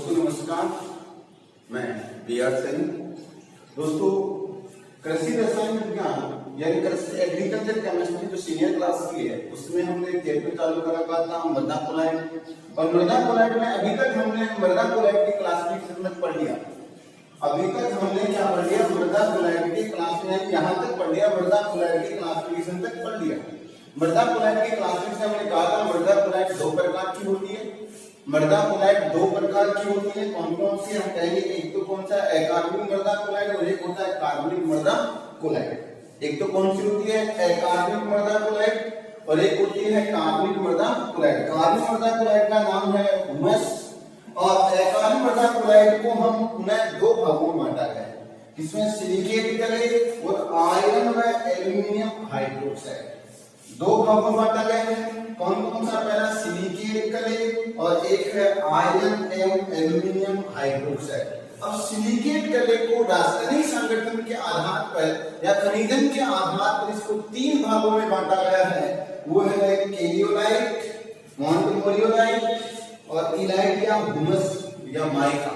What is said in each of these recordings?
दोस्तों नमस्कार, मैं बी.आर. सिंह। दोस्तों कृषि रसायन विज्ञान यानी कृषि एग्रीकल्चर केमिस्ट्री जो सीनियर क्लास की है उसमें हमने एक चैप्टर चालू करा था मृदा कोलाइड। और मृदा कोलाइड में अभी तक हमने मृदा कोलाइड की क्लासिफिकेशन में पढ़ लिया। अभी तक हमने क्या पढ़ लिया? मृदा कोलाइड की क्लासिफिकेशन यहाँ तक पढ़ लिया, मृदा कोलाइड की क्लासिफिकेशन तक पढ़ लिया। मृदा कोलाइड की क्लासिफिकेशन हमने कहा था मृदा कोलाइड दो प्रकार की होती है। मृदा कोलाइड दो प्रकार की होती है। कौन कौन सी? हम कहेंगे एक तो कौन सा अकार्बनिक मृदा कोलाइड और एक होता है कार्बनिक मृदा कोलाइड। एक तो कौन सी होती है? अकार्बनिक मृदा कोलाइड और एक होती है कार्बनिक मृदा कोलाइड। कार्बनिक मृदा कोलाइड का नाम है ह्यूमस और अकार्बनिक मृदा कोलाइड को हम उन्हें दो भागों में बांटा गया है। इसमें सिलिकेट क्ले और आयरन व एल्यूमिनियम हाइड्रोक्साइड दो भागों में बांटा गया है। कौन कौन सा? पहला सिलिकेट क्ले और एक है आयरन एवं एल्यूमिनियम हाइड्रोक्साइड। अब सिलिकेट क्ले को रासायनिक संगठन के आधार पर या खनिजन के आधार पर इसको तीन भागों में बांटा गया है। वो है केलियोलाइट, मोंटमोरियोलाइट और इलाइट या हुमस या माइका।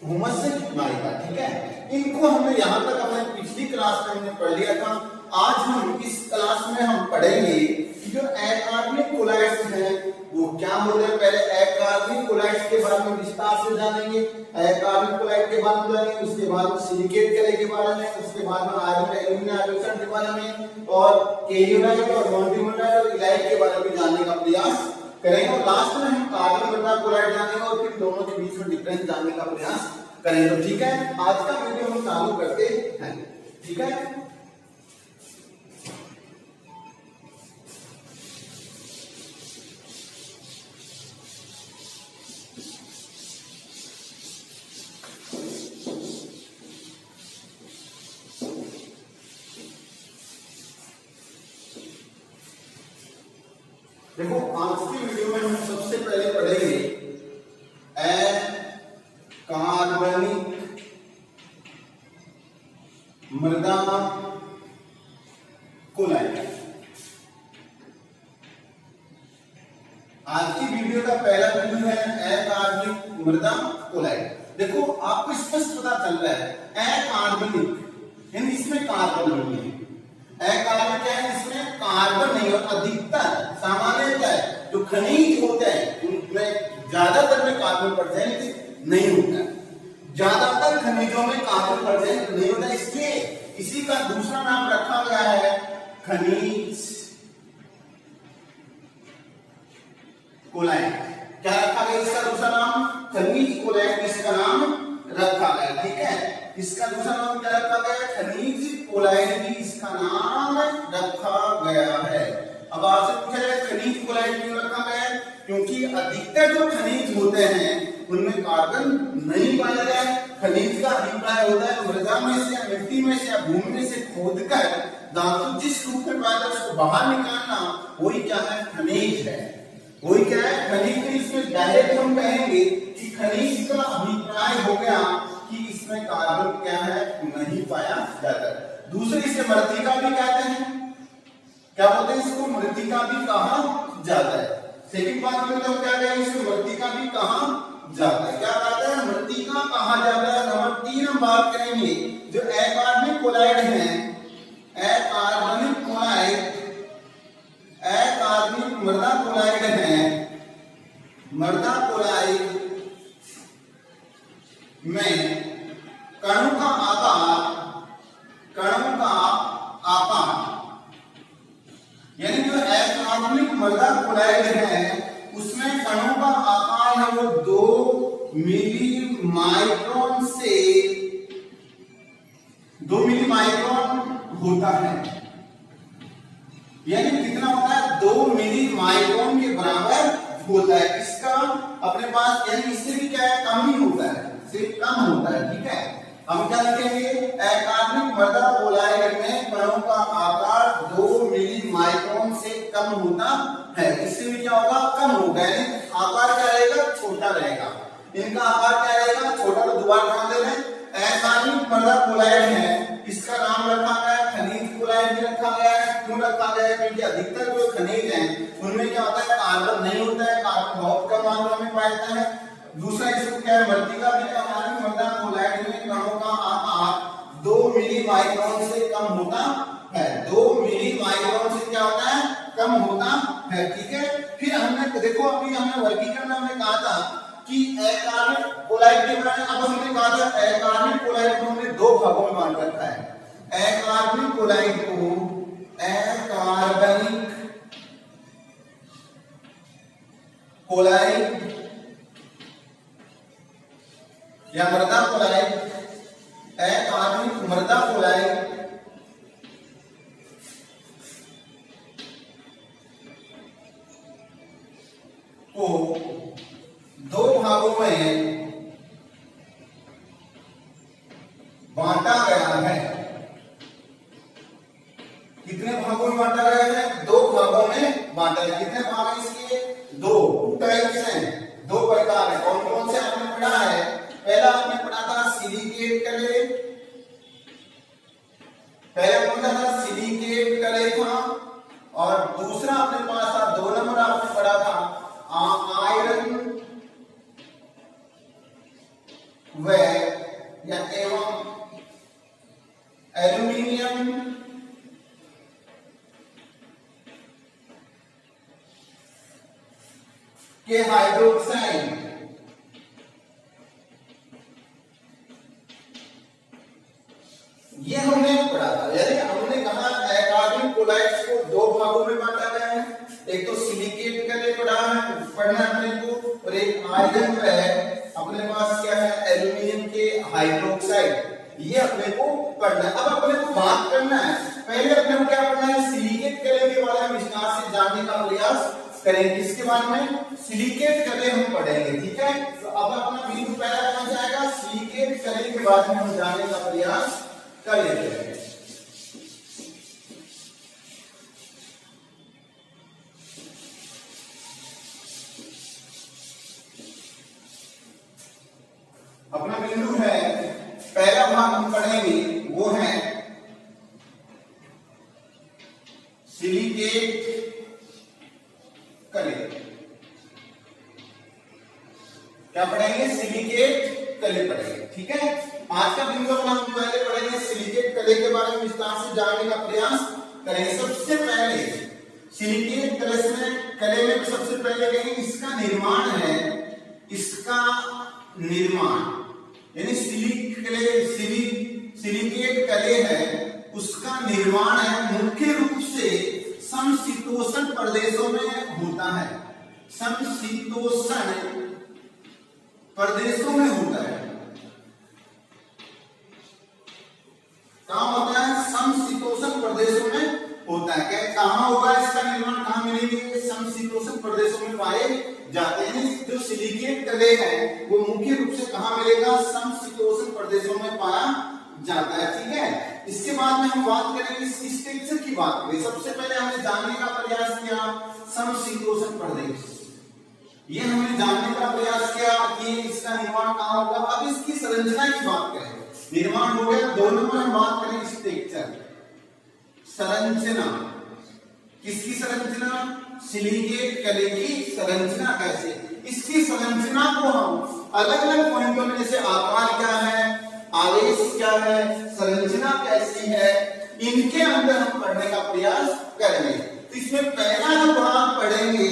हुमस से माइका, ठीक है। इनको हमने यहाँ तक हमने पिछली क्लास में हमने पढ़ लिया था। आज हम इस क्लास में हम पढ़ेंगे कि जो अकार्बनिक कोलाइड्स हैं वो क्या होते हैं। पहले अकार्बनिक कोलाइड्स के बारे में विस्तार से जानेंगे, अकार्बनिक कोलाइड के बारे में जानेंगे, उसके बाद सिलिकेट क्ले के बारे में, उसके बाद में आयरन एल्यूमिनियम हाइड्रोक्साइड के बारे में और केलियोलाइट और मोंटमोरियोलाइट और इलाइट के बारे में जानने का प्रयास करेंगे। और लास्ट में हम कार्बन मृदा कोलाइड जानेंगे और फिर दोनों के बीच में डिफरेंस जानने का प्रयास करेंगे। तो ठीक है, आज का वीडियो हम चालू करते हैं। ठीक है, देखो आज की वीडियो में हम सबसे पहले पढ़ेंगे अकार्बनिक मृदा कोलाइड। आज की वीडियो का पहला वीडियो है अकार्बनिक मृदा कोलाइड। देखो आपको स्पष्ट पता चल रहा है अकार्बनिक यानी इसमें कार्बन नहीं है। अकार्बनिक क्या है? इसमें कार्बन नहीं और अधिकतर सामान्यतः जो खनिज होते हैं उनमें ज्यादातर में कार्बन प्रेजेंट नहीं होता है। ज्यादातर खनिजों में कार्बन प्रेजेंट नहीं होता, इसलिए इसी का दूसरा नाम रखा गया है खनिज कोलाइड। क्या रखा गया इसका दूसरा नाम? खनिज कोलाइड इसका नाम रखा गया। ठीक है, इसका दूसरा नाम क्या रखा गया? खनिज कोलाइड भी इसका नाम रखा गया है। अब आपसे पूछा जाए खनिज कोलाइड क्यों रखा गया है? क्योंकि अधिकतर जो खनिज होते हैं उनमें कार्बन नहीं पाया गया है। खनिज का अभिप्राय होता है मृदा में से या मिट्टी में से या भूमि में से खोदकर धातु जिस रूप में पाया जाए उसको बाहर निकालना, वही क्या है? खनिज है। वही क्या है? खनिज। तो इसमें डायरेक्ट हम कहेंगे कि खनिज का अभिप्राय हो गया कि इसमें कार्बन क्या है? नहीं पाया जाता। दूसरे इसे मृतिका भी कहते हैं। क्या बोलते हैं इसको? मृतिका भी कहा जाता है। सेकंड बात में तो क्या कहेंगे? इसको मृतिका भी कहा जाता है। क्या कहते हैं? मृतिका कहा जाता है। नंबर 3 हम बात करेंगे जो अकार्बनिक कोलाइड हैं, अकार्बनिक कोलाइड, अकार्बनिक मृदा कोलाइड हैं। मृदा कोलाइड में कणों का आकार यानी जो अकार्बनिक मृदा कोलाइड है उसमें कणों का आकार है वो 2 मिली माइक्रोन से 2 मिली माइक्रोन होता है। यानी कितना होता है? 2 मिली माइक्रोन के बराबर होता है। इसका अपने पास यानी इससे भी क्या है? कम ही होता है, सिर्फ कम होता है। ठीक है, हम क्या लिखेंगे? अकार्बनिक मृदा कोलाइड में कणों का आकार 2 मिली माइक्रोन से कम होता है। इससे भी क्या होगा? कम होगा। यानी आकार क्या रहेगा? छोटा रहेगा। इनका आकार क्या रहेगा? छोटा। तो दोबारा ध्यान दे रहे हैं अकार्बनिक मृदा कोलाइड है, इसका नाम रखा गया है खनिज कोलाइड भी रखा गया है। क्यों रखा गया है? क्योंकि अधिकतर जो खनिज हैं उनमें क्या होता है? कार्बन नहीं होता है, कार्बन बहुत कम मात्रा में पाया जाता है। दूसरा इसको क्या है, वर्तिका में परमाणु मृदा कोलाइड में कणों का आकार 2 मिली माइक्रोन से कम होता है। 2 मिली माइक्रोन से क्या होता है, कम होता है। ठीक है, फिर हमने देखो अभी हमने वर्गीकरण में हमने कहा था कि अकार्बनिक कोलाइड के बारे में, अब हमने कहा था अकार्बनिक कोलाइड को हमने 2 भागों में बांट रखा है। अकार्बनिक कोलाइड को अकार्बनिक कोलाइड या मृदा कोलाइड, अकार्बनिक मृदा कोलाइड को 2 भागों में बांटा गया है। कितने भागों में बांटा गया है, 2 भागों में बांटा है। कितने भाग हैं इसके, 2 टाइप्स हैं, 2 प्रकार है। कौन कौन से आपने पढ़ा है, पहला आपने पढ़ा था सिलिकेट कले, पहला कौन सा था, सिलिकेट कले था, और दूसरा आपने पढ़ा था 2 नंबर आपने पढ़ा था आयरन व या एवं एल्यूमिनियम के हाइड्रोक्साइड। ये हमने पढ़ा था, यानी हमने कहा अकार्बनिक कोलाइड्स को 2 भागों में बांटा गया है। एक तो सिलिकेट के लिए पढ़ना अपने को, और एक आयरन है अपने पास क्या है, एल्यूमिनियम के हाइड्रोक्साइड, ये अपने को पढ़ना है। अब अपने को बात करना है, पहले अपने को क्या पढ़ना है, सिलिकेट कले के बारे में विस्तार से जानने का प्रयास करेंगे। इसके बारे में सिलिकेट कले हम पढ़ेंगे। ठीक है, तो अब अपना बिंदु पहला कौन जाएगा, सिलिकेट कले के बारे में हम जानने का प्रयास कर लेते हैं। अपना बिंदु है, पहला भाग हम पढ़ेंगे वो है सिलिकेट कले। क्या पढ़ेंगे, सिलिकेट कले पढ़ेंगे। ठीक है, आज का बिंदु अपना हम पहले पढ़ेंगे सिलिकेट कले के बारे में विस्तार से जानने का प्रयास करेंगे। सबसे पहले सिलिकेट कले में सबसे पहले कहेंगे इसका निर्माण है, इसका निर्माण यानी सिलिकेट कले है, उसका निर्माण है मुख्य रूप से समशीतोष्ण प्रदेशों में होता है। समशीतोष्ण प्रदेशों में होता है। कहां होता है, समशीतोष्ण प्रदेशों में होता है। क्या कहां होगा इसका निर्माण, कहां मिलेंगे, समशीतोष्ण प्रदेशों में पाए जाते हैं। जो सिलिकेट कले है वो मुख्य रूप से कहां मिलेगा, समशीतोष्ण प्रदेशों में पाया जाता है। ठीक है, इसके बाद में हम बात करेंगे इस स्ट्रक्चर की बात करें। सबसे पहले हमने जानने का प्रयास किया समशीतोष्ण प्रदेश, ये हमने जानने का प्रयास किया कि इसका निर्माण कहां होगा। अब इसकी संरचना की बात करें, निर्माण हो गया, 2 नंबर हम बात करें स्ट्रक्चर, संरचना। किसकी संरचना, सिलिकेट कले की संरचना कैसे, इसकी संरचना को हम अलग अलग पॉइंटों में, जैसे आकार क्या है, आवेश क्या है, संरचना कैसी है, इनके अंदर हम पढ़ने का प्रयास करेंगे। तो इसमें पहला जो भाग पढ़ेंगे,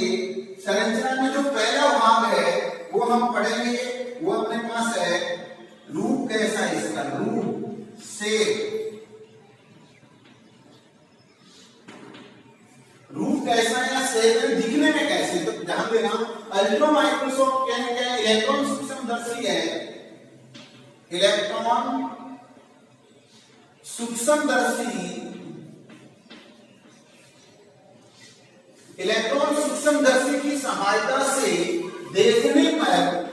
संरचना में जो पहला भाग है वो हम पढ़ेंगे, वो अपने पास है रूप कैसा है इसका, रूप से रूप कैसा है या शेप में दिखने में कैसे। तो ध्यान देना, अल्ट्रा माइक्रोस्कोप क्या है, इलेक्ट्रॉन सूक्ष्मदर्शी है, इलेक्ट्रॉन सूक्ष्मदर्शी, इलेक्ट्रॉन सूक्ष्मदर्शी की सहायता से देखने पर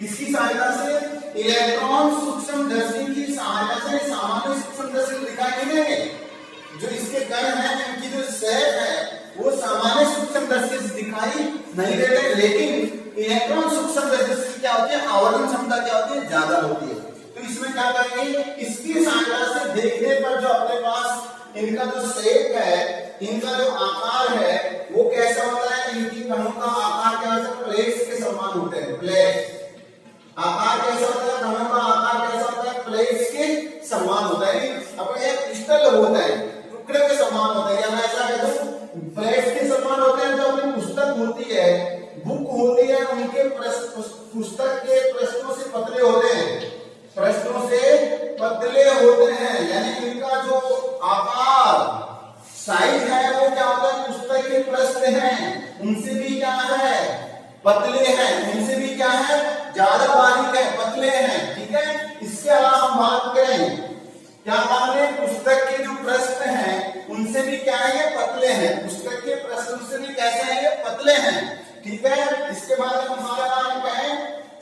इसकी सहायता से, इलेक्ट्रॉन सूक्ष्मदर्शी की सहायता से सामान्य सूक्ष्मदर्शी दिखाई नहीं देंगे। जो इसके कण है, इनकी जो शेप है वो सामान्य सूक्ष्मदर्शी से दिखाई नहीं देते, लेकिन इलेक्ट्रॉन सूक्ष्मदर्शी की क्या होती है, आवरण क्षमता क्या होती है, ज्यादा होती है। तो इसमें क्या करेंगे, इसकी सहायता से देखने पर जो अपने पास इनका जो शेप है इनका जो आकार है वो कैसा होता है, इनकी कणों का आकार क्या होता है, प्लेट्स के समान होते हैं। प्लेट्स आकार कैसा होता है, कणों का आकार कैसा होता है, प्लेट्स के समान होता है। अपने एक क्रिस्टल होता है, टुकड़े के समान होता है, या मैं ऐसा कह दूं प्लेट्स के समान होते हैं। जो अपनी पुस्तक होती है, बुक होती है, उनके पुस्तक के पृष्ठों से पतले होते हैं, पृष्ठों से पतले होते हैं। यानी इनका जो आकार साइज है वो क्या होता है, पुस्तक के पृष्ठ हैं उनसे भी क्या है, पतले हैं, उनसे भी क्या है, ज्यादा बारीक है, पतले हैं। ठीक है, इसके अलावा हम बात करें क्या बात है, पुस्तक के जो पृष्ठ हैं उनसे भी क्या है, ये पतले हैं। पुस्तक के पृष्ठ उनसे भी कैसे हैं, ये पतले हैं। ठीक है, इसके बाद हमारा नाम कहें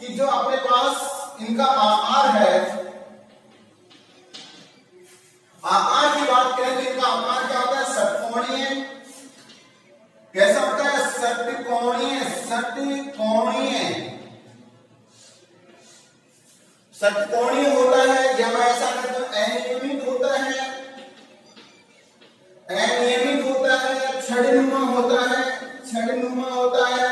कि जो अपने पास इनका आकार है, आकार की बात करें तो इनका आकार क्या होता है, षटकोणीय। कैसा होता है, षटकोणीय। षटकोणीय षटकोणीय होता है, या मैं ऐसा कहता हूं अनियमित होता है, अनियमित होता है, छड़नुमा होता है, छड़नुमा होता है।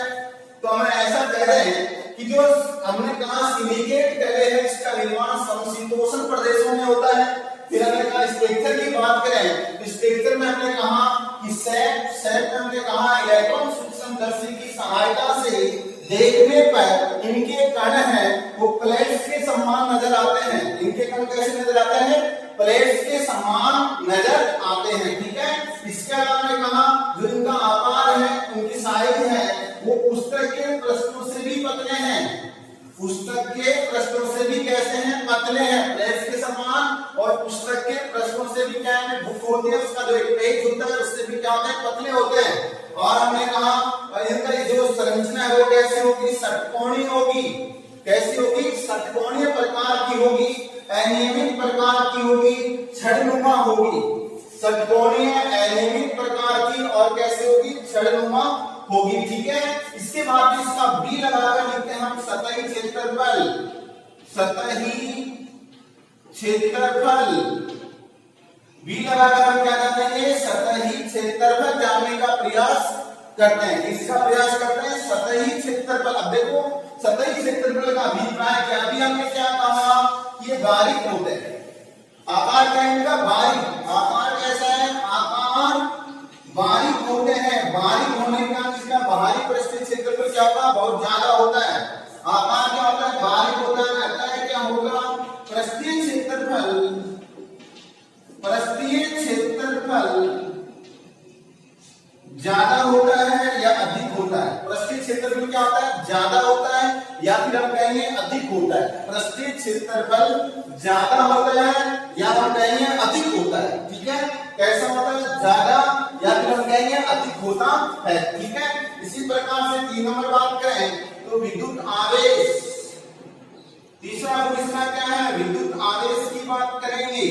तो हम ऐसा कह रहे हैं कि जो हमने कहा सिलिकेट कले है, इसका निर्माण समशीतोष्ण प्रदेशों में होता है। फिर हमने कहा स्ट्रक्चर की बात करें तो स्ट्रक्चर में हमने कहा कि सेट में हमने कहा इलेक्ट्रॉन सूक्ष्मदर्शी की सहायता से देखने पर इनके कण हैं वो प्लेट्स के समान नजर आते हैं। इनके कण कैसे नजर आते हैं, प्लेट्स के समान नजर आते हैं। ठीक है, इसके अलावा हमने कहा जो इनका आकार है, उनकी साइज है, वो पुस्तक के पृष्ठों से भी पतले हैं। पुस्तक के पृष्ठों से भी कैसे हैं, पतले हैं, प्लेट्स के समान। और पुस्तक के पृष्ठों से भी क्या है, बुक होती है, उसका जो एक पेज होता है उससे भी क्या होते हैं, पतले होते हैं। और हमने कहा इनका जो संरचना है वो कैसे होगी, षटकोणीय होगी। कैसी होगी, षटकोणीय प्रकार की होगी, अनियमित प्रकार की होगी, छड़नुमा होगी। षटकोणीय अनियमित प्रकार की और कैसे होगी, छड़नुमा होगी। ठीक है, इसके बाद इसका बी लगाकर लिखते हैं हम सतही क्षेत्रफल। सतही क्षेत्रफल बी लगाकर हम क्या करते हैं, सतही क्षेत्रफल जानने का प्रयास करते हैं। इसका प्रयास करते हैं सतही क्षेत्रफल। अब देखो सतही क्षेत्रफल का अभिप्राय क्या, अभी हमने क्या कहा कि ये बारीक होते हैं, आकार क्या है इनका, बारीक। आकार कैसा है, आकार बारीक होते हैं। बारीक होने का इसका बाहरी पृष्ठीय क्षेत्रफल क्या होता है, बहुत ज्यादा होता है। आकार क्या होता है, बारीक होता है। लगता है क्या होगा, पृष्ठीय क्षेत्रफल, पृष्ठीय क्षेत्रफल ज्यादा होता है या अधिक होता है। पृष्ठीय क्षेत्रफल क्या होता है, ज्यादा होता है, या फिर हम कहेंगे अधिक होता है। पृष्ठीय क्षेत्रफल ज्यादा होता है या हम कहेंगे अधिक होता है। ठीक है, कैसा होता है, ज्यादा या फिर हम कहेंगे अधिक होता है। ठीक है, इसी प्रकार से 3 नंबर बात करें तो विद्युत आवेश। तीसरा प्रश्न क्या है, विद्युत आवेश की बात करेंगे।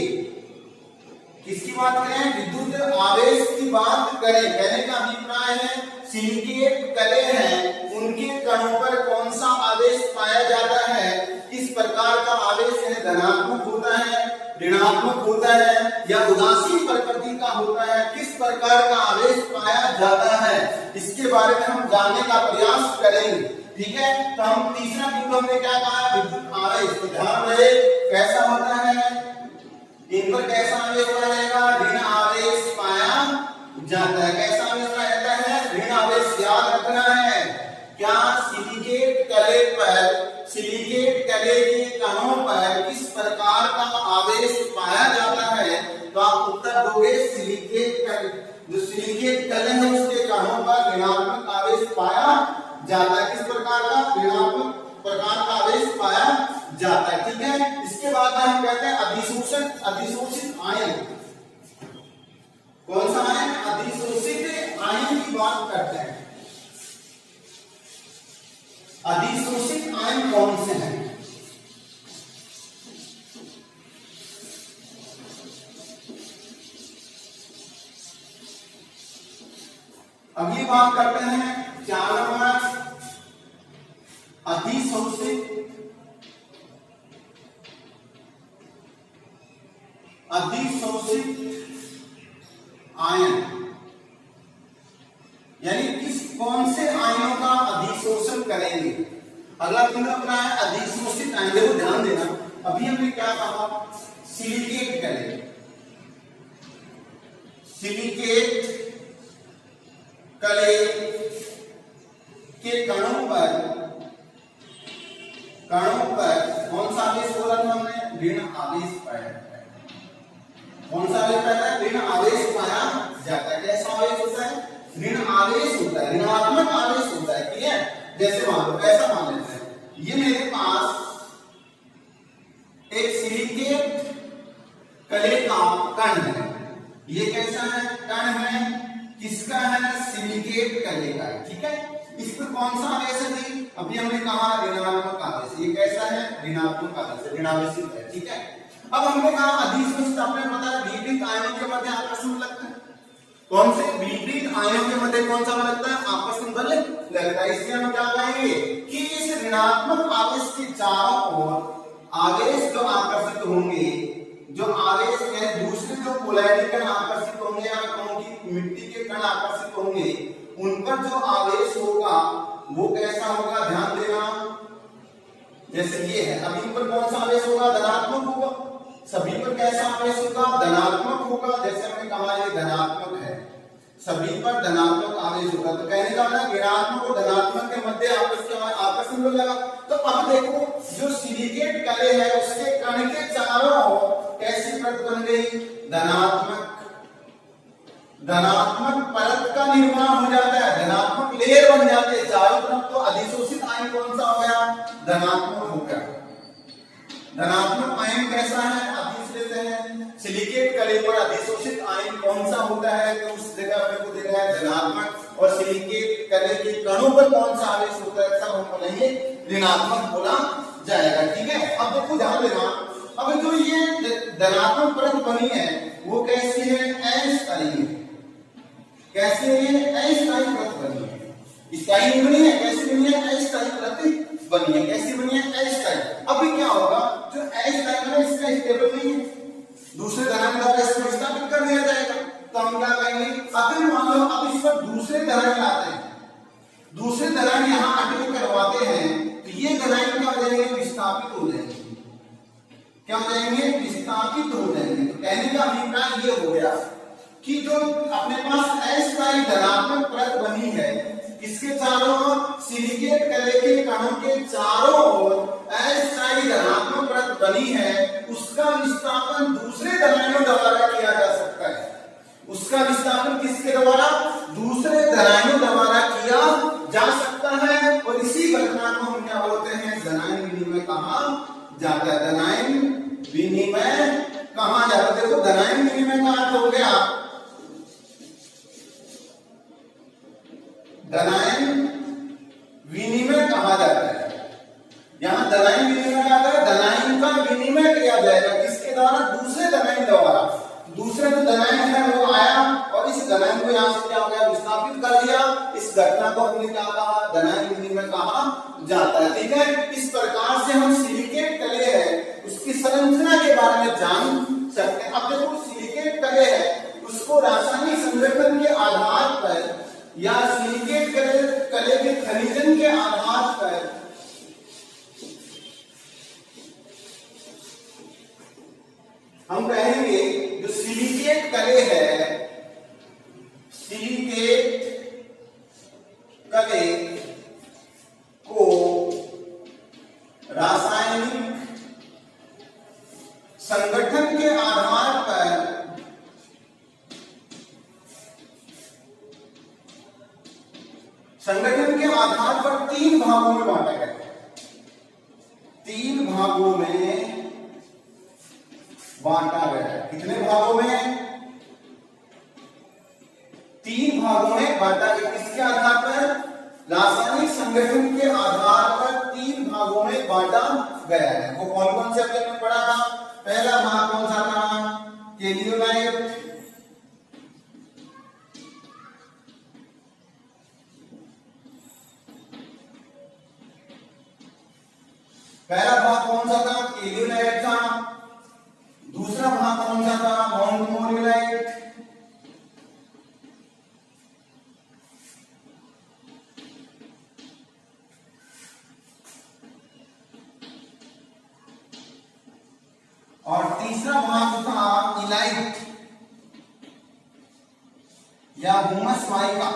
किसकी बात करें, विद्युत आवेश की बात करें। कहने का अभिप्राय है सिलिकेट कले हैं, उनके कणों पर कौन सा आवेश पाया जाता है, किस प्रकार का आवेश है, धनात्मक होता है, ऋणात्मक होता है, या उदासीन प्रकृति का होता है, किस प्रकार का आवेश पाया जाता है, इसके बारे में हम जानने का प्रयास करेंगे। ठीक है, तो हम तीसरा बिंदु हमने क्या कहा, विद्युत आवेश। तो ध्यान रहे कैसा होता है, इन पर कैसा आवेश पाया जाएगा, ऋण आवेश पाया जाता है। कैसा आवेश पाया जाता है, ऋण आवेश। याद रखना है क्या, सिलिकेट कले पर, सिलिकेट कले के कणों पर किस प्रकार का आवेश पाया जाता है, तो आप उत्तर दोगे सिलिकेट कले। जो सिलिकेट कले है उसके कणों पर ऋणात्मक आवेश पाया जाता है। किस प्रकार का, ऋणात्मक प्रकार का आवेश पाया जाता है। ठीक है, इसके बाद हम कहते हैं अधिशोषित, अधिशोषित आयन। कौन सा आयन, अधिशोषित आयन की बात करते हैं। अधिशोषित आयन कौन से हैं, अगली बात करते हैं 4 नंबर, अधिशोषित, अधिशोषित आयन। करेंगे। अगला बिंदु अपना है अधिशोषित आयन। देखो ध्यान देना, अभी हमने क्या कहा, सिलिकेट कले, सिलिकेट कले के कणों पर कौन सा आवेश बोला था हमने, ऋण आवेश पाया। कौन सा आवेश पाया है, ऋण आवेश पाया जाता है। कैसा आवेश होता है, ऋण आवेश होता है, ऋणात्मक आवेश होता है। ठीक है, जैसे मान लो ऐसा मान लेते हैं, ये मेरे पास एक सिलिकेट कले का कण है। ये कैसा है, कण है, किसका है, सिलिकेट कले का। ठीक है, इस पर कौन सा आवेश है, अभी हमने कहा ऋणात्मक आवेश। ये कैसा है, ऋणात्मक आवेश, ऋणावेशित है। ठीक है, अब हमने कहा अधिशोषित, आपने बताया विपरीत आयनों के मध्य आकर्षण लगता है। कौन से विपरीत आयनों के मध्य कौन सा लगता है, आकर्षण बल लगता है। इसलिए हम क्या कहेंगे कि इस ऋणात्मक आवेश के चारों ओर आवेश जो आकर्षित होंगे, जो आवेश में दूसरे जो पोलैरिटी कण आकर्षित होंगे, या कहूं कि मिट्टी के कण आकर्षित होंगे, उन पर जो आवेश होगा वो कैसा होगा, ध्यान देना। जैसे ये है, अभी इन पर कौन सा आवेश होगा, धनात्मक होगा। सभी पर कैसा आवेश होगा, धनात्मक होगा। जैसे हमने कहा ये धनात्मक है, सभी पर धनात्मक आवेश होगा। तो कहने का मतलब ऋणात्मक और धनात्मक के मध्य आकर्षण बल लगा। तो अब देखो, जो सिलिकेट कले है उसके कण के चारों ओर कैसी परत बन गई, धनात्मक परत का निर्माण हो जाता है, धनात्मक लेयर बन जाते हैं चारों तरफ। तो अधिशोषित आयन कौन सा हो गया, धनात्मक हो गया। धनात्मक आयन कैसा है, अभी लेते हैं सिलिकेट कले पर अधिशोषित आयन कौन सा होता है, तो उस जगह अपने को देखा है धनात्मक। और सिलिकेट कले के कणों पर कौन सा आवेश होता है, सब हम बोलेंगे ऋणात्मक बोला जाएगा। ठीक है, अब देखो ध्यान देना, अब जो ये धनात्मक परत बनी है वो कैसी है, अस्थायी है। कैसी है, ये अस्थायी परत बनी है। स्थायी नहीं बनी है, कैसी बनी है, अस्थायी परत बनी है। कैसी बनी है, अस्थायी। अभी क्या होगा, जो अस्थायी है इसका स्टेबल नहीं है, दूसरे धनात्मक द्वारा इसको विस्थापित कर दिया जाएगा। तो हम क्या कहेंगे, अगर मान लो अब इस पर दूसरे धनात्मक आते हैं, दूसरे धनात्मक यहाँ अटैक करवाते हैं, तो ये धनात्मक क्या हो जाएंगे, विस्थापित हो जाएंगे। क्या हो जाएंगे, विस्थापित हो जाएंगे। तो कहने का अभिप्राय ये हो गया कि जो अपने पास अस्थायी धनात्मक परत बनी है, इसके चारों ओर सिलिकेट कले के कणों के चारों ओर अस्थायी धनात्मक परत बनी है, उसका विस्थापन दूसरे धनात्मक द्वारा किया जा सकता है। उसका विस्थापन किसके द्वारा, दूसरे धनात्मक द्वारा किया जा सकता है। और इसी घटना को हम क्या बोलते हैं, धनायन विनिमय कहा जाता है। धनायन विनिमय कहा जाता है। देखो धनायन विनिमय का अर्थ हो गया, धनायन विनिमय कहा जाता है। यहां धनायन विनिमय का अर्थ है धनायन का विनिमय किया जाएगा, किसके द्वारा, दूसरे धनायन द्वारा। दूसरा जो धनायन है वो आया और इस धनायन को यहां से क्या हो गया, विस्थापित कर दिया। इस घटना को हमने क्या कहा, धनायन विनिमय कहा जाता है। ठीक है, इस प्रकार से हम सिलिकेट कले है उसकी संरचना के बारे में जान सकते हैं। अब देखो सिलिकेट कले है उसको रासायनिक संगठन के आधार पर या सिलिकेट कले के खनिजन के आधार पर हम कहेंगे जो सिलिकेट कले है, सिलिकेट कले को रासायनिक संगठन के आधार पर तीन भागों में बांटा गया है। तीन भागों में बांटा गया है। कितने भागों में, तीन भागों में बांटा गया। किसके आधार पर, रासायनिक संगठन के आधार पर तीन भागों में बांटा गया है। वो कौन कौन से हमने पढ़ा था, पहला भाग कौन सा था, केलियोलाइट, पहला भाग कौन सा था, केलियोलाइट था। दूसरा भाग कौन सा था, मोंटमोरियलाइट। तीसरा भाग था इलाइट या हुमस माइका।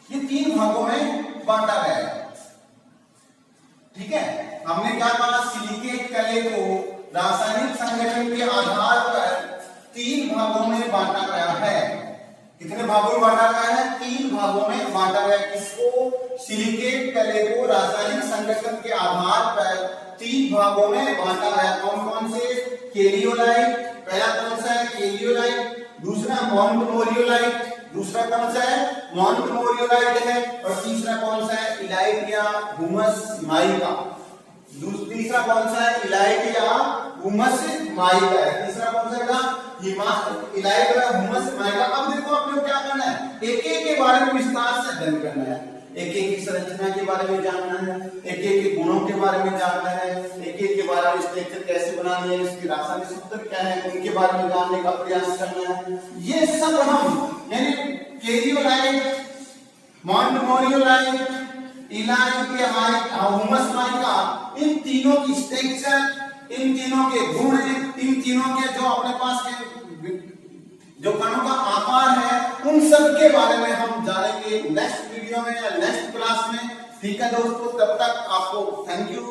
ये 3 भागों में बांटा गया है। ठीक है, हमने क्या कहा, सिलिकेट कले को रासायनिक संगठन के आधार पर 3 भागों में बांटा गया है। कितने भागों में बांटा गया है? 3 भागों में बांटा गया। किसको? सिलिकेट कले को रासायनिक संगठन के आधार पर 3 भागों में बांटा गया। कौन कौन से? केलियोलाइट, पहला कौन सा है? केलियोलाइट, दूसरा मोन्टमोरियोलाइट, दूसरा कौन सा है? मोन्टमोरियोलाइट है, और तीसरा कौन सा है? इलाइट या हुमस माइका। तीसरा कौन सा है? इलाइट या हुमस माइका है। तीसरा कौन सा है? इलाइट या हुमस माइका। अब देखो आपने क्या करना है, एक एक के बारे में विस्तार से अध्ययन करना है, एक एक की संरचना के बारे में जानना है, एक एक के गुणों के बारे में जानना है, एक एक के बारे में स्ट्रक्चर कैसे बनानी है, इसकी रासायनिक सूत्र क्या है, उनके बारे में जानने का प्रयास करना है। ये सब हम यानी केलियोलाइट, मोन्टमोरियोलाइट, इलाइट या हुमस माइका, इन तीनों की स्ट्रक्चर, इन तीनों के गुण, इन तीनों के जो अपने पास के जो कणों का आकार है, उन सब के बारे में हम जानेंगे नेक्स्ट वीडियो में या नेक्स्ट क्लास में। ठीक है दोस्तों, तब तक आपको थैंक यू।